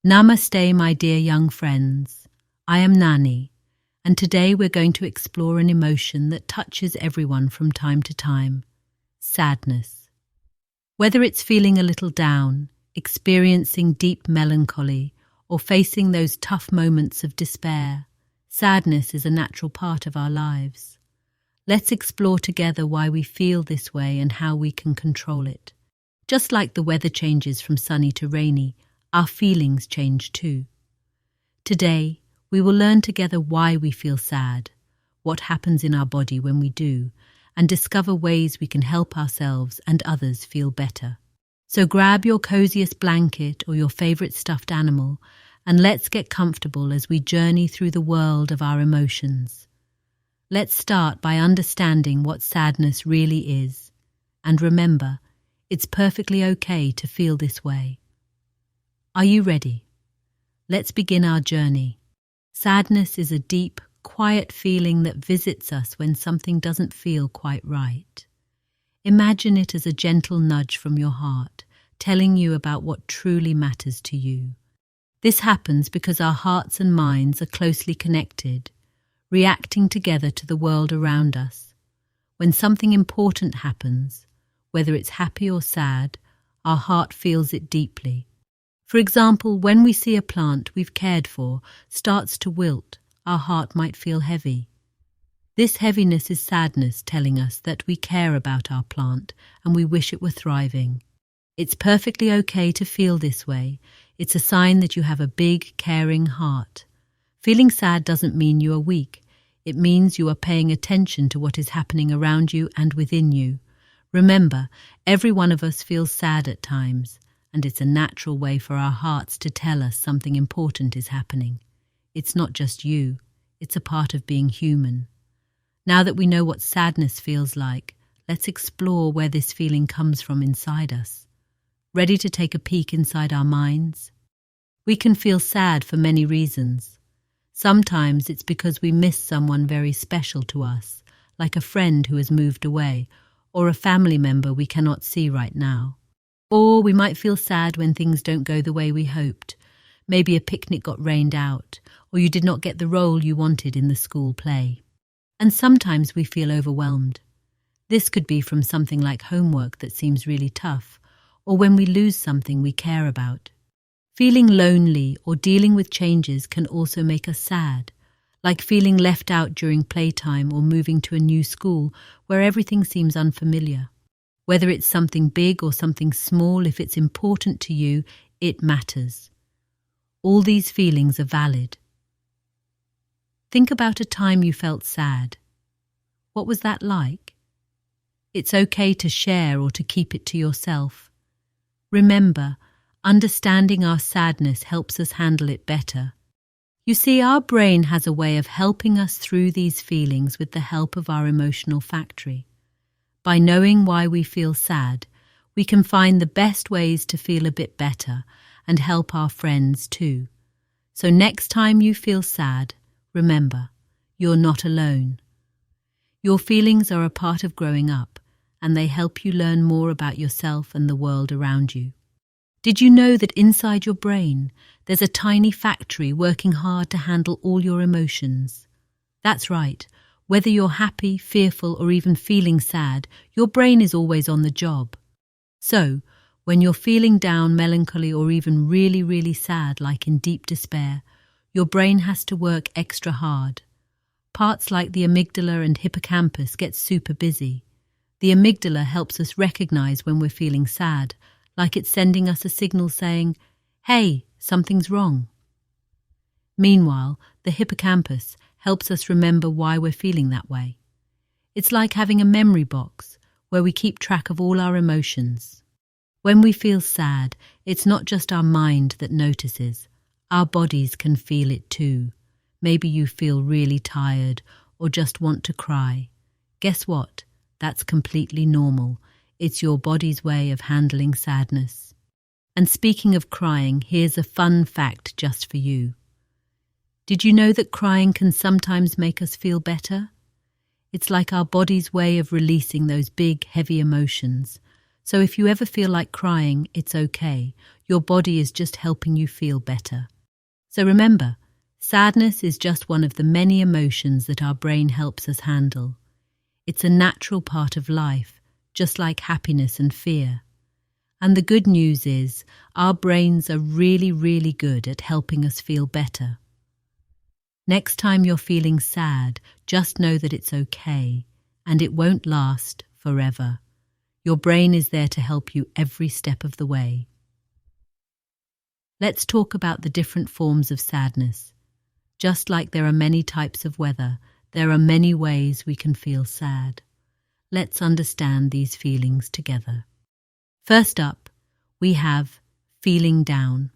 Namaste, my dear young friends. I am Nahnee, and today we're going to explore an emotion that touches everyone from time to time: sadness. Whether it's feeling a little down, experiencing deep melancholy, or facing those tough moments of despair, sadness is a natural part of our lives. Let's explore together why we feel this way and how we can control it. Just like the weather changes from sunny to rainy, our feelings change too. Today, we will learn together why we feel sad, what happens in our body when we do, and discover ways we can help ourselves and others feel better. So grab your coziest blanket or your favorite stuffed animal, and let's get comfortable as we journey through the world of our emotions. Let's start by understanding what sadness really is. And remember, it's perfectly okay to feel this way. Are you ready? Let's begin our journey. Sadness is a deep, quiet feeling that visits us when something doesn't feel quite right. Imagine it as a gentle nudge from your heart, telling you about what truly matters to you. This happens because our hearts and minds are closely connected, reacting together to the world around us. When something important happens, whether it's happy or sad, our heart feels it deeply. For example, when we see a plant we've cared for starts to wilt, our heart might feel heavy. This heaviness is sadness telling us that we care about our plant and we wish it were thriving. It's perfectly okay to feel this way. It's a sign that you have a big, caring heart. Feeling sad doesn't mean you are weak. It means you are paying attention to what is happening around you and within you. Remember, every one of us feels sad at times, and it's a natural way for our hearts to tell us something important is happening. It's not just you, it's a part of being human. Now that we know what sadness feels like, let's explore where this feeling comes from inside us. Ready to take a peek inside our minds? We can feel sad for many reasons. Sometimes it's because we miss someone very special to us, like a friend who has moved away, or a family member we cannot see right now. Or we might feel sad when things don't go the way we hoped. Maybe a picnic got rained out, or you did not get the role you wanted in the school play. And sometimes we feel overwhelmed. This could be from something like homework that seems really tough, or when we lose something we care about. Feeling lonely or dealing with changes can also make us sad, like feeling left out during playtime or moving to a new school where everything seems unfamiliar. Whether it's something big or something small, if it's important to you, it matters. All these feelings are valid. Think about a time you felt sad. What was that like? It's okay to share or to keep it to yourself. Remember, understanding our sadness helps us handle it better. You see, our brain has a way of helping us through these feelings with the help of our emotional factory. By knowing why we feel sad, we can find the best ways to feel a bit better and help our friends too. So next time you feel sad, remember, you're not alone. Your feelings are a part of growing up, and they help you learn more about yourself and the world around you. Did you know that inside your brain, there's a tiny factory working hard to handle all your emotions? That's right. Whether you're happy, fearful, or even feeling sad, your brain is always on the job. So, when you're feeling down, melancholy, or even really, really sad, like in deep despair, your brain has to work extra hard. Parts like the amygdala and hippocampus get super busy. The amygdala helps us recognize when we're feeling sad, like it's sending us a signal saying, "Hey, something's wrong." Meanwhile, the hippocampus helps us remember why we're feeling that way. It's like having a memory box where we keep track of all our emotions. When we feel sad, it's not just our mind that notices. Our bodies can feel it too. Maybe you feel really tired or just want to cry. Guess what? That's completely normal. It's your body's way of handling sadness. And speaking of crying, here's a fun fact just for you. Did you know that crying can sometimes make us feel better? It's like our body's way of releasing those big, heavy emotions. So if you ever feel like crying, it's okay. Your body is just helping you feel better. So remember, sadness is just one of the many emotions that our brain helps us handle. It's a natural part of life, just like happiness and fear. And the good news is, our brains are really, really good at helping us feel better. Next time you're feeling sad, just know that it's okay, and it won't last forever. Your brain is there to help you every step of the way. Let's talk about the different forms of sadness. Just like there are many types of weather, there are many ways we can feel sad. Let's understand these feelings together. First up, we have feeling down.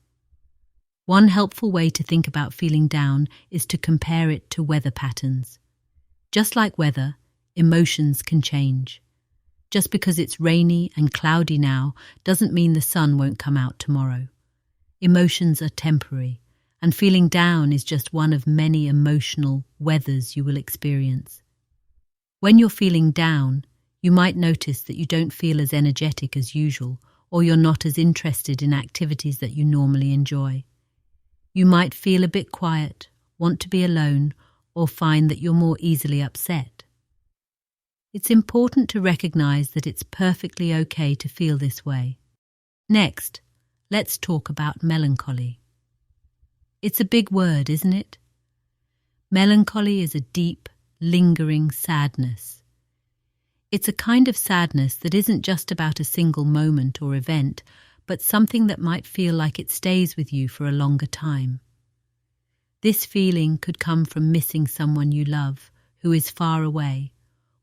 One helpful way to think about feeling down is to compare it to weather patterns. Just like weather, emotions can change. Just because it's rainy and cloudy now doesn't mean the sun won't come out tomorrow. Emotions are temporary, and feeling down is just one of many emotional weathers you will experience. When you're feeling down, you might notice that you don't feel as energetic as usual, or you're not as interested in activities that you normally enjoy. You might feel a bit quiet, want to be alone, or find that you're more easily upset. It's important to recognize that it's perfectly okay to feel this way. Next, let's talk about melancholy. It's a big word, isn't it? Melancholy is a deep, lingering sadness. It's a kind of sadness that isn't just about a single moment or event, but something that might feel like it stays with you for a longer time. This feeling could come from missing someone you love who is far away,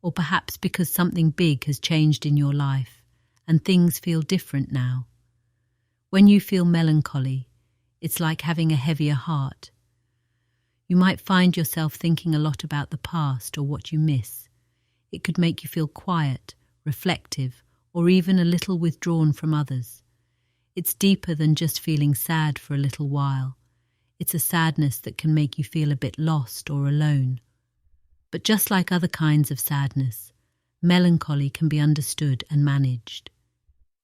or perhaps because something big has changed in your life and things feel different now. When you feel melancholy, it's like having a heavier heart. You might find yourself thinking a lot about the past or what you miss. It could make you feel quiet, reflective, or even a little withdrawn from others. It's deeper than just feeling sad for a little while. It's a sadness that can make you feel a bit lost or alone. But just like other kinds of sadness, melancholy can be understood and managed.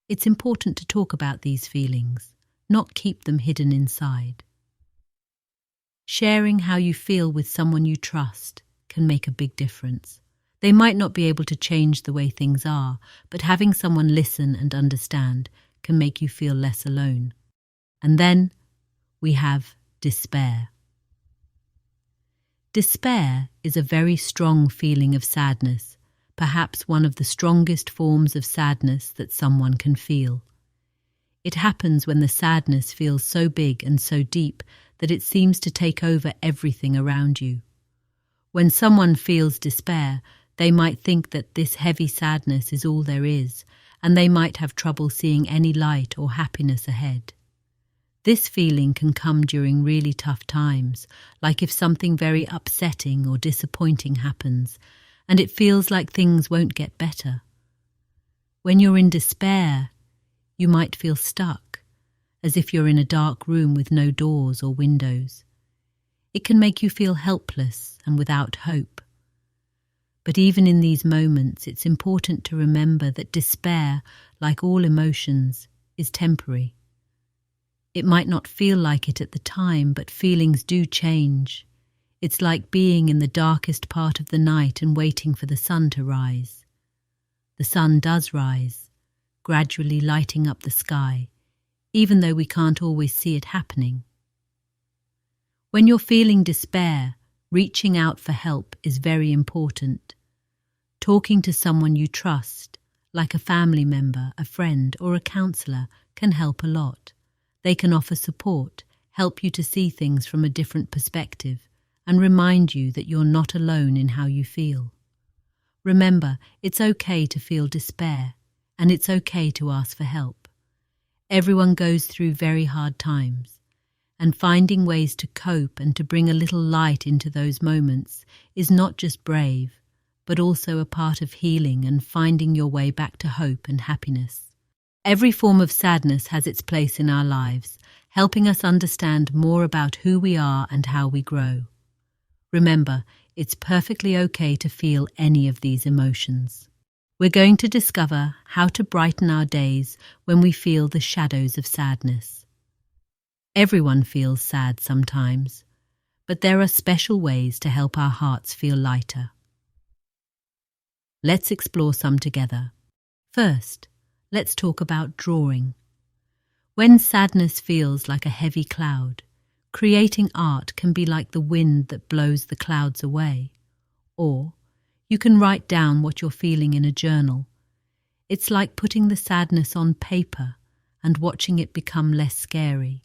It's important to talk about these feelings, not keep them hidden inside. Sharing how you feel with someone you trust can make a big difference. They might not be able to change the way things are, but having someone listen and understand can make you feel less alone. And then we have despair. Despair is a very strong feeling of sadness, perhaps one of the strongest forms of sadness that someone can feel. It happens when the sadness feels so big and so deep that it seems to take over everything around you. When someone feels despair, they might think that this heavy sadness is all there is, and they might have trouble seeing any light or happiness ahead. This feeling can come during really tough times, like if something very upsetting or disappointing happens, and it feels like things won't get better. When you're in despair, you might feel stuck, as if you're in a dark room with no doors or windows. It can make you feel helpless and without hope. But even in these moments, it's important to remember that despair, like all emotions, is temporary. It might not feel like it at the time, but feelings do change. It's like being in the darkest part of the night and waiting for the sun to rise. The sun does rise, gradually lighting up the sky, even though we can't always see it happening. When you're feeling despair, reaching out for help is very important. Talking to someone you trust, like a family member, a friend, or a counselor, can help a lot. They can offer support, help you to see things from a different perspective, and remind you that you're not alone in how you feel. Remember, it's okay to feel despair, and it's okay to ask for help. Everyone goes through very hard times, and finding ways to cope and to bring a little light into those moments is not just brave, but also a part of healing and finding your way back to hope and happiness. Every form of sadness has its place in our lives, helping us understand more about who we are and how we grow. Remember, it's perfectly okay to feel any of these emotions. We're going to discover how to brighten our days when we feel the shadows of sadness. Everyone feels sad sometimes, but there are special ways to help our hearts feel lighter. Let's explore some together. First, let's talk about drawing. When sadness feels like a heavy cloud, creating art can be like the wind that blows the clouds away. Or you can write down what you're feeling in a journal. It's like putting the sadness on paper and watching it become less scary.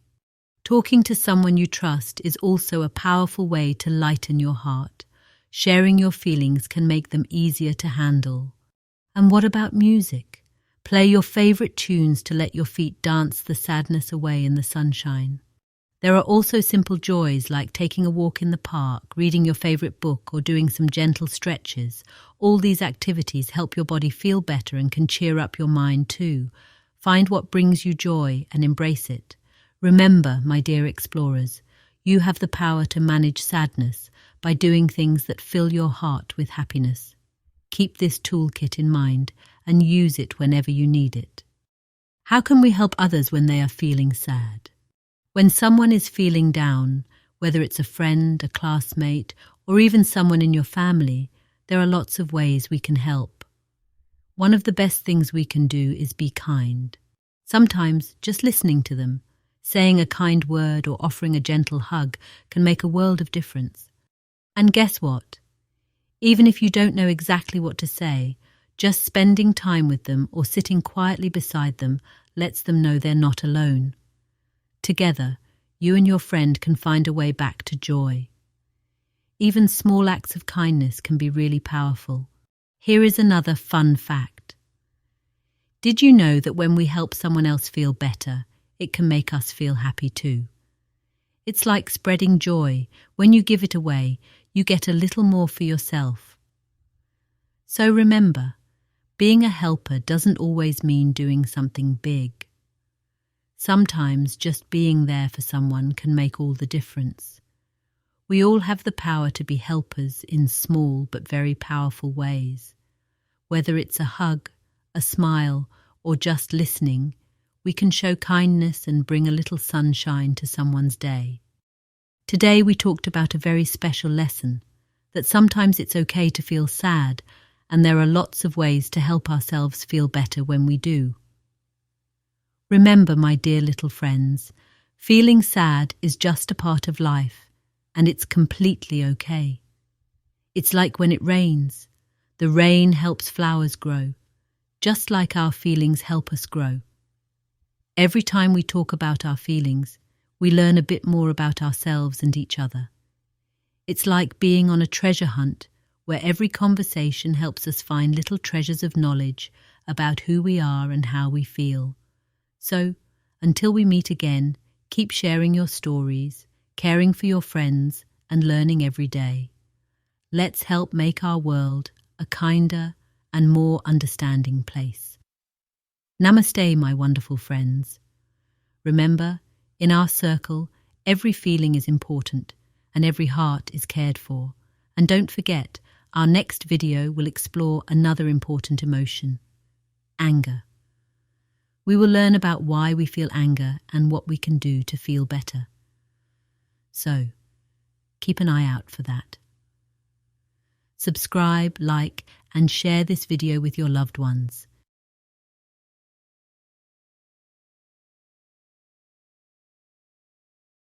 Talking to someone you trust is also a powerful way to lighten your heart. Sharing your feelings can make them easier to handle. And what about music? Play your favorite tunes to let your feet dance the sadness away in the sunshine. There are also simple joys like taking a walk in the park, reading your favorite book, or doing some gentle stretches. All these activities help your body feel better and can cheer up your mind too. Find what brings you joy and embrace it. Remember, my dear explorers, you have the power to manage sadness by doing things that fill your heart with happiness. Keep this toolkit in mind and use it whenever you need it. How can we help others when they are feeling sad? When someone is feeling down, whether it's a friend, a classmate, or even someone in your family, there are lots of ways we can help. One of the best things we can do is be kind. Sometimes just listening to them, saying a kind word or offering a gentle hug can make a world of difference. And guess what? Even if you don't know exactly what to say, just spending time with them or sitting quietly beside them lets them know they're not alone. Together, you and your friend can find a way back to joy. Even small acts of kindness can be really powerful. Here is another fun fact. Did you know that when we help someone else feel better, it can make us feel happy too? It's like spreading joy. When you give it away, you get a little more for yourself. So remember, being a helper doesn't always mean doing something big. Sometimes just being there for someone can make all the difference. We all have the power to be helpers in small but very powerful ways. Whether it's a hug, a smile, or just listening, we can show kindness and bring a little sunshine to someone's day. Today we talked about a very special lesson, that sometimes it's okay to feel sad, and there are lots of ways to help ourselves feel better when we do. Remember, my dear little friends, feeling sad is just a part of life, and it's completely okay. It's like when it rains. The rain helps flowers grow, just like our feelings help us grow. Every time we talk about our feelings, we learn a bit more about ourselves and each other. It's like being on a treasure hunt, where every conversation helps us find little treasures of knowledge about who we are and how we feel. So, until we meet again, keep sharing your stories, caring for your friends, and learning every day. Let's help make our world a kinder and more understanding place. Namaste, my wonderful friends. Remember, in our circle, every feeling is important and every heart is cared for. And don't forget, our next video will explore another important emotion: anger. We will learn about why we feel anger and what we can do to feel better. So, keep an eye out for that. Subscribe, like, and share this video with your loved ones.